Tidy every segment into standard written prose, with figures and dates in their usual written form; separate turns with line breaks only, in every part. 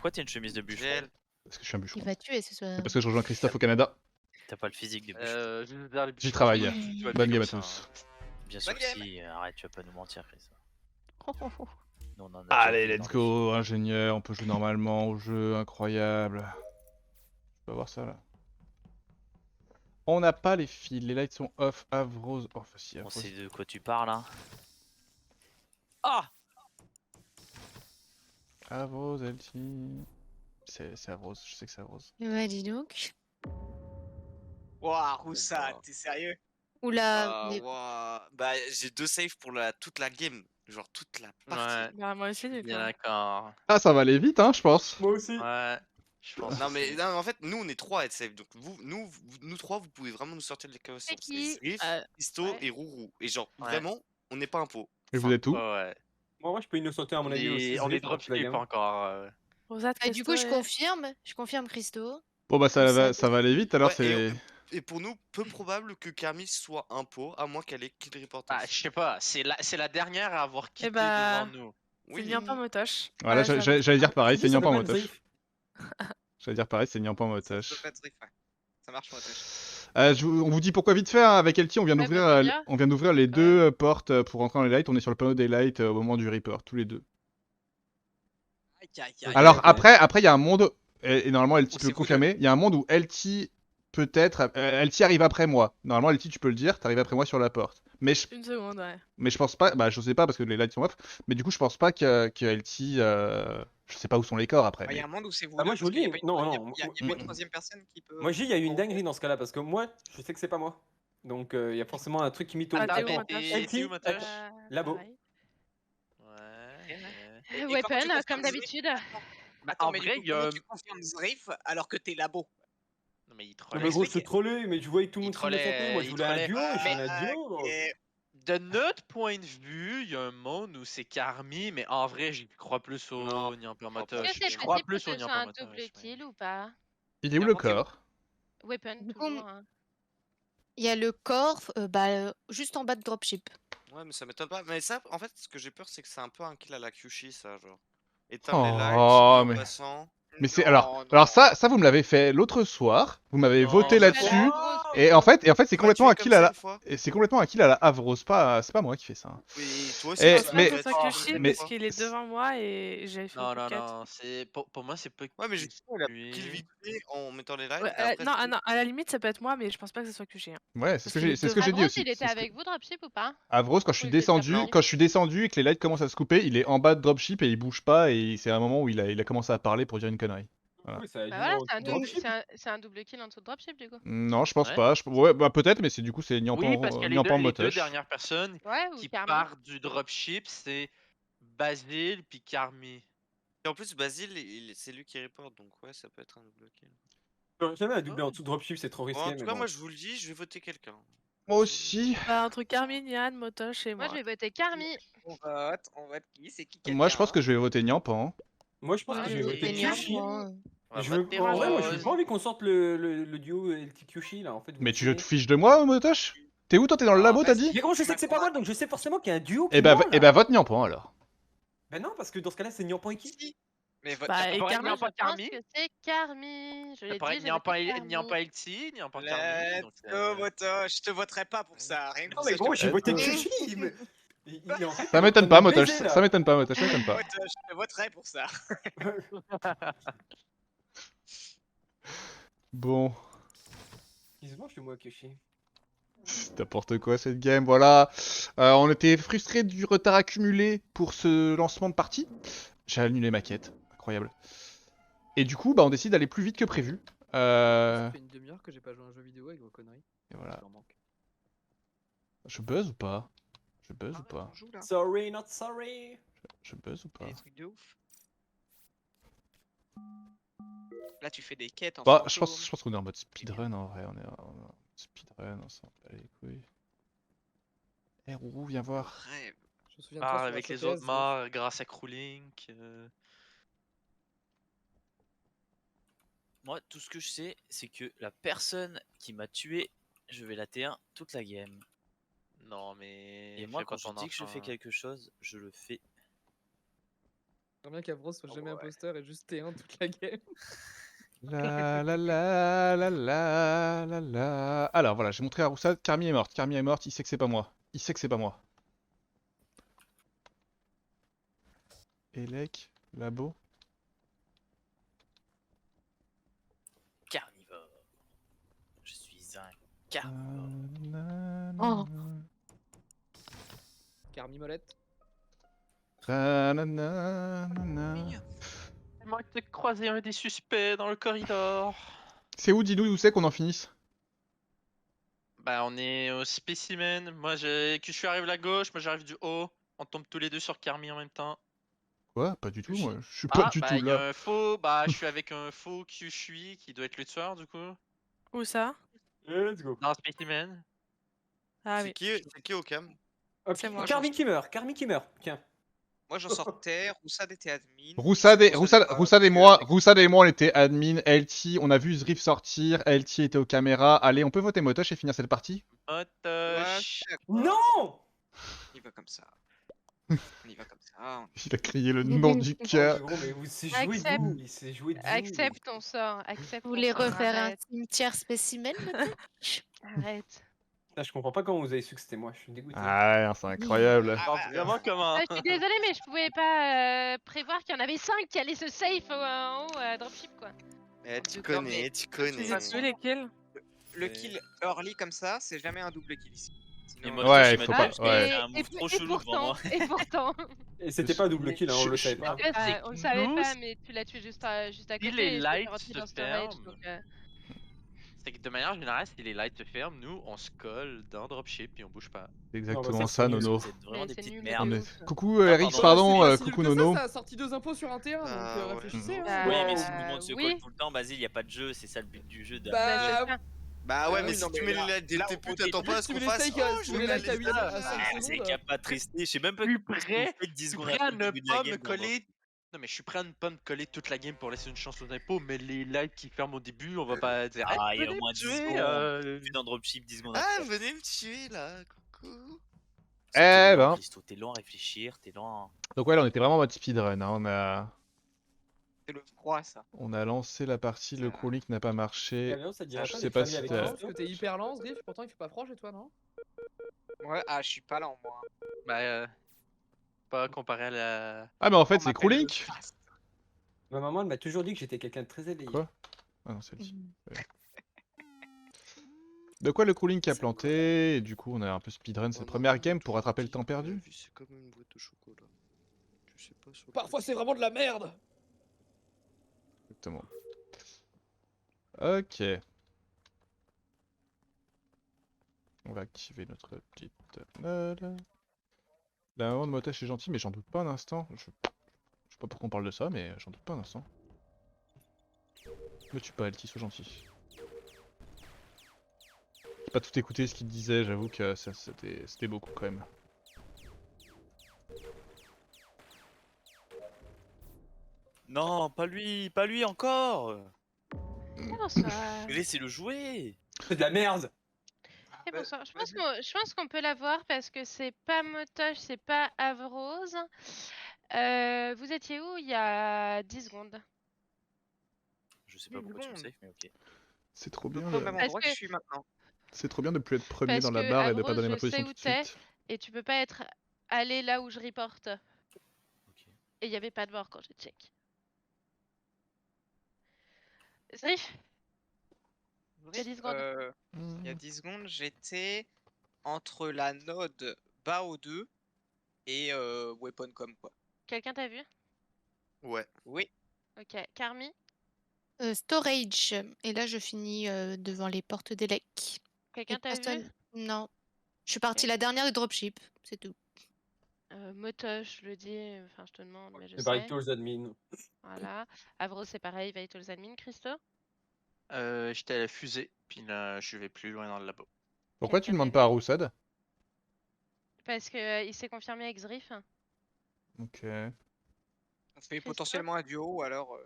Pourquoi t'as une chemise de bûcheron?
Gel.
Parce que je suis un bûcheron.
Il va tuer ce soir.
C'est parce que je rejoins Christophe au Canada.
T'as pas le physique de bûcheron.
Je vais vers les
J'y
bûcherons,
travaille.
je sais pas, tu vas
Bonne
le
game à
faire comme ça,
tous.
hein.
Bien sûr
Bonne
que
game.
si, arrête, tu vas pas nous mentir, Chris. Nous, on en a déjà
Allez,
vu
let's
dans
go, ingénieur. On peut jouer normalement au jeu, incroyable. Je peux voir ça là. On n'a pas les fils, les lights sont off. Avrose. Oh, si,
les- On
Avrose.
sait de quoi tu parles, hein. Ah!
Avrose, LT. C'est Avrose, je sais que c'est Avrose.
Ouais, dis donc.
Wouah, Roussa, t'es sérieux?
Oula,
Ah,
mais...
wouah. Bah, j'ai 2 saves pour toute la game. Genre toute la partie.
Ouais,
Bah, moi aussi, du coup.
bien d'accord.
Ah, ça va aller vite, hein, je pense.
Moi aussi.
Ouais, je pense.
Non mais
aussi.
non, en fait nous on est 3 à être safe donc nous 3 vous pouvez vraiment nous sortir de l'équation.
C'est qui
Riff, Pisto
ouais.
et Rourou et genre
Ouais.
vraiment on n'est pas un pot.
Et vous êtes où?
Ouais.
Moi, je peux innocenter à mon avis aussi.
On est
Zriff, parce que la
dropship
gamme.
encore.
Rosette,
Ah, du coup, je
Christo
confirme Christo.
Bon, bah, ça
Ça
va aller vite alors,
Ouais,
c'est.
et pour nous peu probable que Carmis soit un pot à moins qu'elle ait kill report.
Ah, je sais pas, c'est la dernière à avoir quitté
bah,
devant nous.
C'est bien pas motoche.
Voilà, j'allais dire pareil, c'est
Ça
Nyampan
peut pas être
motoche.
Zriff.
J'allais dire pareil, c'est Nyampan
Ça
motoche.
peut pas être Riff, ouais. Ça marche motoche.
On vous dit pourquoi vite fait, hein, avec LT, on vient
Ouais,
d'ouvrir
bah, déjà.
on vient d'ouvrir les deux portes pour rentrer dans les lights. On est sur le panneau des lights au moment du Reaper, tous les deux. Alors
ok.
après il y a un monde, et normalement LT
Oh,
peut
c'est
le confirmer, il y a un monde où LT peut-être, LT arrive après moi. Normalement LT tu peux le dire, t'arrives après moi sur la porte. Mais je
Une seconde, ouais.
pense pas, bah je sais pas parce que les lights sont off, mais du coup je pense pas que LT, je sais pas où sont les corps après.
Il y
mais-
a un monde où c'est vous.
Ah, moi, je vous dis, non,
Il y a pas
moi-
une troisième personne qui peut.
Moi, je dis, il y a eu une dinguerie dans ce cas-là, parce que moi, je sais que c'est pas moi. Donc, il y a forcément un truc qui mytho.
Ah, t'es où,
mais
motoche
t'es où, motoche?
Labo.
pareil.
Ouais.
Weapon, comme d'habitude.
Attends,
En
mais
vrai,
du coup,
il y a-
comment tu confirmes Zriff alors que t'es labo?
Non, mais il
Non,
trollait.
mais gros,
explique.
c'est trollé, mais je voyais que tout le
Il
monde se innocenter. Moi, je
trollait,
voulais un
il
duo,
trollait.
je voulais un duo.
De notre point de vue, il y a un monde où c'est Carmi, mais en vrai, j'y crois plus
Non,
au Nyamper
crois pas.
Motoche.
Est-ce que c'est
Je crois
possible
plus
que
au
ce soit
Nyamper
un
Motoche.
double kill ou pas?
Il est où le
N'importe où.
corps?
Weapon,
Du coup,
toujours. Hein.
Il y a le corps, juste en bas de dropship.
Ouais, mais ça m'étonne pas. Mais ça, en fait, ce que j'ai peur, c'est que c'est un peu un kill à la Kyushi, ça, genre. Éteindre les lights,
Oh,
en
mais...
passant.
Mais c'est
Non,
alors ça vous me l'avez fait l'autre soir. Vous m'avez
Non,
voté
c'est
là-dessus.
pas
Et en fait c'est
Tu m'as
complètement
tué
un
comme
kill à
ça
la
une fois.
et c'est complètement un kill à la Avrose, c'est pas moi qui fais ça. hein.
Oui, toi aussi.
Eh,
Je pense
mais-
pas que ce soit Kyushi
mais-
parce qu'il est devant moi et j'ai fait
Non,
une
non,
quête.
non, c'est pour moi, c'est pas.
Ouais, mais justement, il a
lui.
kill vite fait en mettant les lights.
Ouais,
et après,
non,
c'est-
non, à la limite, ça peut être moi, mais je pense pas que ce soit Kyushi. Hein.
Ouais, c'est
Parce
ce que
qu'il
j'ai
est
c'est ce que j'ai dit
Avrose,
aussi.
il était
c'est ce que-
avec vous, dropship ou pas?
Avrose quand je suis
Oui, il était
descendu,
là-bas.
et que les lights commencent à se couper, il est en bas de dropship et il bouge pas et c'est un moment où il a commencé à parler pour dire une connerie. Voilà.
Oui, ça a
Bah
dû
voilà,
en
c'est un, double,
dropship.
c'est un double kill en dessous de dropship du coup.
Non, je pense
Ouais.
pas. Ouais, bah peut-être, mais c'est du coup c'est
Oui, parce que
Nyampan
les deux
motoche.
dernières personnes
Ouais, ou
qui
Carmi.
partent du dropship, c'est Basile puis Carmi.
Et en plus, Basile, c'est lui qui reporte, donc ouais, ça peut être un double kill.
J'aurais jamais à doubler en dessous de dropship, c'est trop
Bon,
risqué.
en
mais
tout cas,
bon.
moi, je vous le dis, je vais voter quelqu'un.
Moi aussi.
Bah, entre Carmine, Yann, Motoche et moi.
Moi, je vais voter Carmi.
On vote qui? C'est qui?
Moi je pense que je vais voter Nyampan.
Moi, je pense
Ouais,
que
je
je vais
vais
voter
voter
Kyushi.
Nyampan.
On va
Je veux...
voter
En vrai, moi, j'ai
Rose.
pas envie qu'on sorte le duo LT Kyushi là. En fait, vous
Mais
me
tu
saoulez.
te fiches de moi, motoche? T'es où toi? T'es dans le
Ah,
labo, t'as
vas-y.
dit?
Mais gros, je sais que c'est pas moi, donc je sais forcément qu'il y a un duo qui
Eh bah vote Nyampan alors.
Bah non, parce que dans ce cas-là, c'est Nyampan et qui?
Mais vote.
Bah, et
Faudrait
Carmi,
qu'il y ait
Je
pas
pense
Carmi.
que c'est Carmi. Je l'ai
Faudrait
dit,
qu'il
j'ai
n'y ait pas
voté Carmi.
LT, n'y a pas Carmi.
Let's
donc,
go, Moto. Je te voterai pas pour ça. Rien que
Non,
pour
mais
ça,
gros,
je
j'ai
te
voté
vote.
Kyushi. Il est en fait,
Ça
il est en
m'étonne
train
pas,
de me
motoche.
baiser, là.
Ça m'étonne pas, motoche. Ça m'étonne pas.
Moto, je te voterai pour ça.
Bon.
Excuse-moi, je suis moi Kyushi.
C'est n'importe quoi cette game, voilà. On était frustrés du retard accumulé pour ce lancement de partie. J'ai annulé ma quête, incroyable. Et du coup, bah, on décide d'aller plus vite que prévu.
Ça fait une demi-heure que j'ai pas joué à un jeu vidéo avec vos conneries.
Et voilà.
Il en manque.
Je buzz ou pas? Je buzz ou pas?
Sorry, not sorry.
Je buzz ou pas?
Des trucs de ouf. Là, tu fais des quêtes en
Bah,
fantôme.
je pense qu'on est en mode speedrun en vrai. On est en mode speedrun, on s'en bat les couilles. Eh, Rourou, viens voir.
Rêve.
Je me souviens de toi
Parle
sur la
avec les
showcase,
autres morts grâce à Crewlink.
Moi, tout ce que je sais, c'est que la personne qui m'a tué, je vais la T1 toute la game.
Non, mais.
Et moi,
fais
quand
pas
je
ton
dis que je
enfant,
fais
hein.
quelque chose, je le fais.
J'aimerais bien qu'Avros soit
Oh,
jamais
ouais.
imposteur et juste T1 toute la game.
La la la la la la la. Alors voilà, j'ai montré à Roussad, Carmi est morte. Carmi est morte, il sait que c'est pas moi. Il sait que c'est pas moi. Elec, Labo.
Carnivore. Je suis un carnivore.
Oh.
Carmi Molette.
Il manque de croiser un des suspects dans le corridor.
C'est où, dis-nous, où c'est qu'on en finisse?
Bah, on est au spécimen. Moi, je arrive à gauche, moi j'arrive du haut. On tombe tous les deux sur Carmi en même temps.
Quoi? Pas du tout, moi. Je suis pas du
bah,
tout
il y a
là.
un faux. Bah, je suis avec un faux Kyushui qui doit être le tueur du coup.
Où ça?
Let's go.
Dans le spécimen.
Ah
C'est
oui.
qui au cam?
Ok,
C'est moi.
Carmi qui meurt, Carmi qui meurt. Tiens.
Moi j'en sortais, Roussad était admin.
Roussad et moi,
avec-
Roussad et moi, on était admin, LT, on a vu Zrif sortir, LT était aux caméras. Allez, on peut voter Motosh et finir cette partie?
Ouais,
Motosh.
d'accord.
Non!
On y va comme ça. On y va comme ça.
Il a crié le nom du cœur.
Oh, gros, mais vous s'est joué de
Accepte.
vous, il s'est joué de vous.
Accepte ton sort. Accepte
Vous
ton
voulez
sort,
refaire un
arrête.
cimetière spécimen maintenant?
Arrête.
Ah, je comprends pas comment vous avez su que c'était moi, je suis dégoûté.
Ah ouais, c'est incroyable.
Ah,
Alors,
bah,
vraiment comment?
Ah, je suis désolée, mais je pouvais pas prévoir qu'il y en avait 5 qui allaient se safe en haut à dropship quoi.
Tu
Non, mais-
connais.
Tu les as tués lesquels?
Le kill early comme ça, c'est jamais un double kill ici.
Et
Sinon,
Motosh,
Ouais,
il m'a
faut
dit
pas-
que
ouais.
c'était un move trop chelou devant moi.
et pourtant.
Et c'était pas un double kill, hein, on le savait pas.
fait, c'est
On le
que
savait
nous,
pas, mais tu l'as tué juste à côté.
les
et je
lights
t'ai rentré
se
dans storage,
ferment.
donc,
C'est que de manière générale, si les lights se ferment, nous on se colle dans dropship et on bouge pas.
C'est
Non, bah,
exactement
ça,
ça,
c'est nul,
Nono.
Vous êtes vraiment
Mais
des
c'est
petites
nul,
merdes.
On
de
est-
ouf.
Coucou
Ah,
RX,
pardon.
pardon,
C'est pas si
coucou
nul que
Nono.
Ça a sorti 2 impôts sur un terrain,
Ah,
donc
ouais.
réfléchissez. Hein.
Bah,
Oui, mais si tout le monde se
oui.
colle tout le temps, Basile, il n'y a pas de jeu, c'est ça le but du jeu.
Bah,
Bah ouais,
Ah
mais
oui,
si
non,
tu
mais
mets
là-
les lights dès le début, t'attends pas à ce
tu
qu'on
mets les
fasse.
likes,
Oh,
tu
je
mets
vais
les
mettre
likes à
les
8 à
lights.
5
Ah, c'est
secondes.
capable de rester. Je sais même pas
Je suis
que
prêt.
vous faites 10
Je suis
secondes
prêt
après
à
le
ne
début de la
pas me
game. dans votre-
coller. Non, mais je suis prêt à ne pas me coller toute la game pour laisser une chance aux impôts, mais les lights qui ferment au début, on va pas dire.
Ah,
Eh,
il y a au
venez
moins
me
10
tuer,
secondes. Vu dans dropship 10 secondes
Ah,
après.
venez me tuer là, coucou.
Eh ben.
Christo, t'es lent à réfléchir, t'es lent.
Donc ouais, là, on était vraiment en mode speedrun. Hein.
c'est le froid ça.
On a lancé la partie, le crawling n'a pas marché.
Gavion, ça te dirait
Je
pas
sais
d'être
pas
ami
si
avec
t'as-
Non,
Christo
parce que t'es hyper lent, Griff, pourtant il fait pas froid chez toi, non?
Ouais, je suis pas lent moi.
Bah, pas comparé à la.
Ah, mais en fait,
On
c'est
m'appelle
crawling.
le fast.
Ma maman, elle m'a toujours dit que j'étais quelqu'un de très éveillé.
Quoi? Ah non, c'est lui. Ouais. De quoi le crawling qui a planté, et du coup on a un peu speedrun cette première game pour rattraper le temps perdu.
C'est comme une boîte de chocolat. Tu sais pas sur le
Parfois
côté.
c'est vraiment de la merde.
Exactement. Ok. On va activer notre petite mode. La maman de Motosh est gentille, mais j'en doute pas un instant. Je sais pas pourquoi on parle de ça, mais j'en doute pas un instant. Me tue pas, Elti, sois gentil. J'ai pas tout écouté ce qu'il disait, j'avoue que c'était beaucoup quand même.
Non, pas lui encore.
Bonsoir.
Laissez-le jouer.
C'est de la merde!
Et bonsoir. Je pense qu'on peut l'avoir parce que c'est pas Motosh, c'est pas Avrose. Vous étiez où il y a 10 secondes?
Je sais pas pourquoi tu le sais, mais ok.
C'est trop bien,
Au même
Parce
endroit
que-
que je suis maintenant.
c'est trop bien de plus être premier
Parce
dans la
que,
barre et de
Avro,
pas donner ma
je
position
sais
tout
où
de suite.
Et tu peux pas être allé là où je reporte.
Ok.
Et il y avait pas de bord quand j'ai check. Zrif, il y a 10 secondes.
Il y a 10 secondes, j'étais entre la node BAO 2 et Weapon.com quoi.
Quelqu'un t'a vu?
Ouais.
Oui.
Ok. Carmi,
Storage. Et là, je finis devant les portes d'Elec.
quelqu'un t'a vu?
Personne. Non. Je suis partie
Ok.
la dernière du dropship, c'est tout.
Motosh, je le dis, enfin je te demande, mais je
C'est pareil
sais.
que aux admins.
Voilà. Avro, c'est pareil, Vitals Admin. Christo?
J'étais à la fusée, puis là, je vais plus loin dans le labo.
Pourquoi tu
Quelqu'un
demandes
t'a
pas à
vu?
Roussad?
Parce que il s'est confirmé avec Zrif.
Ok.
On fait potentiellement un duo ou alors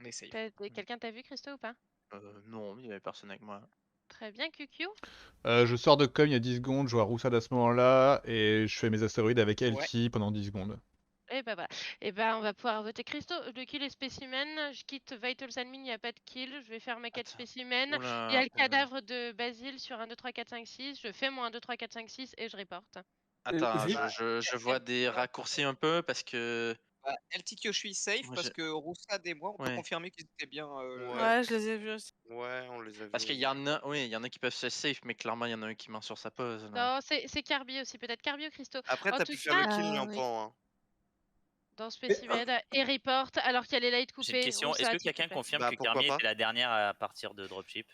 on essaye.
Quelqu'un t'a vu, Christo, ou pas?
Non, il y avait personne avec moi.
Très bien, QQ.
Je sors de com il y a 10 secondes, je vois Roussad à ce moment-là, et je fais mes astéroïdes avec LT pendant 10 secondes.
Et bah voilà. Et bah on va pouvoir voter Christo. Le kill est spécimen. Je quitte Vitals Admin, il n'y a pas de kill. Je vais faire ma quête
Attends.
spécimen. Il y a
Oula,
le cadavre de Basile sur 1, 2, 3, 4, 5, 6. Je fais mon 1, 2, 3, 4, 5, 6 et je reporte.
attends,
Julie
je vois des raccourcis un peu parce que.
LTQ, je suis safe
Moi,
parce
j'ai-
que Roussad et moi, on peut
Ouais.
confirmer qu'ils étaient bien.
Ouais, je les ai vus aussi.
Ouais, on les a vus.
Parce qu'il y en a, oui, il y en a qui peuvent se safe, mais clairement il y en a un qui ment sur sa pose. Là.
Non, c'est Carby aussi. Peut-être Carby ou Christo.
Après,
En
t'as
tout
pu faire le
cas,
kill,
oui.
Nyampan. Hein.
dans spécimen et report alors qu'il y a les lights
J'ai une
coupés.
question. Est-ce
Roussad,
que
s'il te
quelqu'un
plaît.
confirme
Bah,
que
pourquoi
Carmi
pas.
était la dernière à partir de dropship?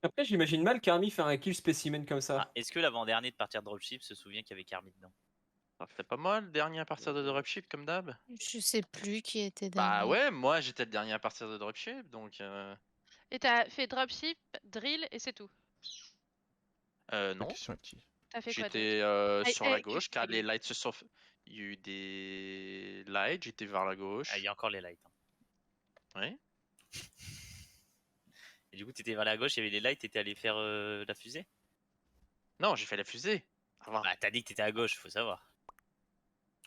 Après, j'imagine mal Carmi faire un kill spécimen comme ça.
Ah, est-ce que l'avant-dernier de partir de dropship se souvient qu'il y avait Carmi dedans?
C'était pas moi le dernier à partir de dropship comme d'hab?
Je sais plus qui était
Bah
dernier.
ouais, moi j'étais le dernier à partir de dropship, donc
Et t'as fait dropship, drill et c'est tout.
La
non.
question est qui?
T'as fait quoi d'autre?
J'étais sur la
tu
gauche, car
fais
les
les-
lights se sont... Il y a eu des lights, j'étais vers la gauche.
Ah, il y a encore les lights. Hein.
Ouais.
Et du coup, t'étais vers la gauche, il y avait les lights, t'étais allé faire la fusée?
Non, j'ai fait la fusée. Avant.
Bah, t'as dit que t'étais à gauche, faut savoir.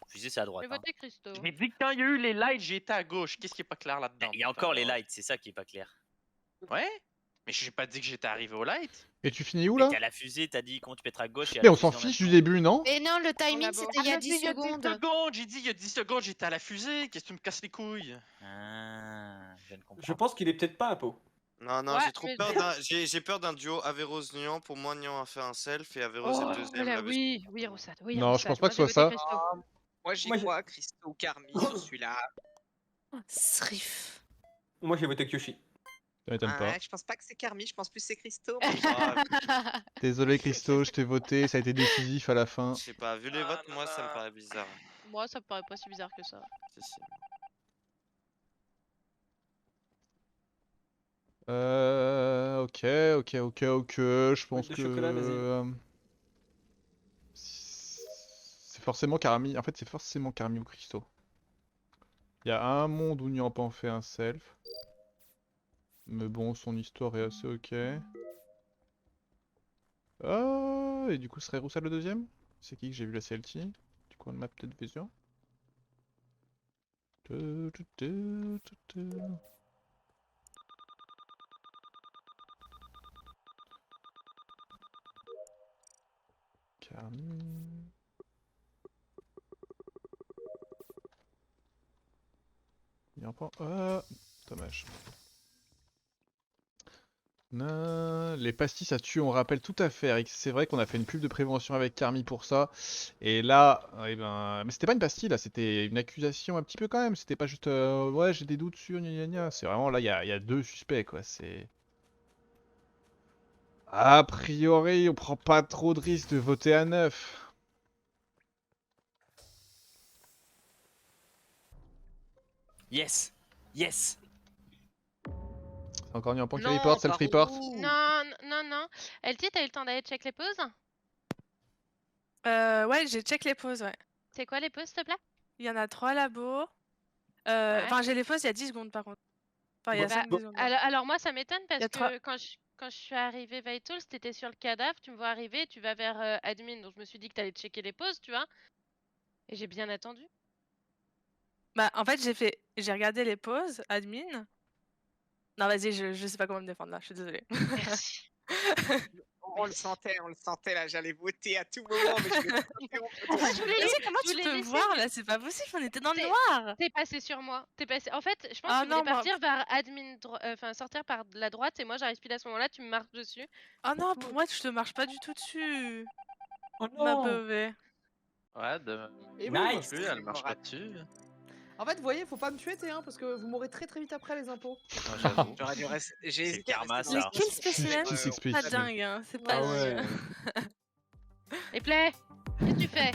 Fusée, c'est à
Je
droite.
vais
Hein.
voter Christo.
J'ai dit que quand il y a eu les lights, j'étais à gauche. Qu'est-ce qui est pas clair là-dedans?
Il y a encore les lights, c'est ça qui est pas clair.
Ouais. Mais j'ai pas dit que j'étais arrivé au light.
Et tu finis où
Mais
là?
t'es à la fusée, t'as dit comment tu peux être à gauche et à
Mais
la
on s'en
fusée en même
fiche du
temps.
début, non?
Mais non, le timing
labo.
c'était il y a 10 secondes.
J'ai dit il y a 10 secondes, j'étais à la fusée. Qu'est-ce que tu me casses les couilles?
Ah, je viens de comprendre.
Je pense qu'il est peut-être pas à peau.
Non, non,
Ouais,
j'ai trop
mais-
peur j'ai peur d'un duo Averroes-Nian. Pour moi, Nian a fait un self et Averroes est
Oh,
le deuxième.
voilà,
l'avait-
oui, oui, Roussad. Oui,
Non, je
Roussad.
pense pas
Moi,
que ce
j'ai
soit
voté
ça.
Christo.
Moi, j'y
Moi, j'ai-
crois, Christo, Carmi, je suis là.
Sriff.
Moi j'ai voté Kyoshi.
Ça m'étonne pas.
Je pense pas que c'est Carmi, je pense plus que c'est Christo.
Ah,
Désolé Christo, je t'ai voté, ça a été décisif à la fin.
je sais pas, vu les votes, moi, ça me paraît bizarre.
Moi, ça me paraît pas si bizarre que ça.
Si, si.
Ok. Je pense
de
que
chocolat, vas-y.
c'est forcément Karami. En fait, c'est forcément Karami ou Christo. Il y a un monde où Nyampan fait un self. Mais bon, son histoire est assez ok. Ah, et du coup, ce serait Roussel le deuxième? C'est qui que j'ai vu la CLT? Du coup, on m'a peut-être vision. Carmi. Nyampan. Ah, dommage. Les pastilles ça tue, on rappelle tout à fait Eric. C'est vrai qu'on a fait une pub de prévention avec Carmi pour ça. Et là, eh ben... mais c'était pas une pastille là, c'était une accusation un petit peu quand même. C'était pas juste ouais j'ai des doutes sur gna gna gna. C'est vraiment là, il y a deux suspects quoi. C'est... A priori, on prend pas trop de risques de voter à 9.
Yes! Yes!
C'est encore Nyampan qui
Non,
report, self report.
Non, non. LT, t'as eu le temps d'aller check les pauses?
Ouais, j'ai check les pauses, ouais.
C'est quoi les pauses, s'il te plaît?
Il y en a 3 labos.
Ouais.
Enfin, j'ai les pauses il y a 10 secondes par contre. Enfin, il y a
Bah,
5 secondes.
alors moi, ça m'étonne parce
y a
que
trois-
quand je suis arrivée Vitals, t'étais sur le cadavre, tu me vois arriver, tu vas vers admin, donc je me suis dit que t'allais checker les pauses, tu vois. Et j'ai bien attendu.
Bah, en fait, j'ai regardé les pauses, admin. Non, vas-y, je sais pas comment me défendre là, je suis désolée.
Merci.
On le sentait là, j'allais voter à tout moment, mais je vais pas interrompre.
Je voulais
Mais
laisser-
comment
je
tu
voulais
peux
laisser-
voir là? C'est pas possible, on était dans le
C'est-
noir.
T'es passé sur moi. T'es passé. En fait, je pense
Ah
que tu voulais
non, moi-
partir vers admin, enfin sortir par la droite, et moi j'arrive pile à ce moment-là, tu me marches dessus.
Oh non, pour moi, tu te marches pas du tout dessus.
Oh
Ma
non.
beuvé.
Ouais,
Et
Nice.
plus, elle marche pas dessus.
En fait, vous voyez, faut pas me tuer, T1, parce que vous mourrez très vite après les impôts.
Ouais, j'avoue.
J'aurais dû rester. J'ai
C'est
hésité à
karma,
rester
Les
ça.
kills spécimens,
Qui s'explique.
pas dingue, hein. C'est pas
Ah
dingue.
ouais.
Et play, qu'est-ce que tu fais?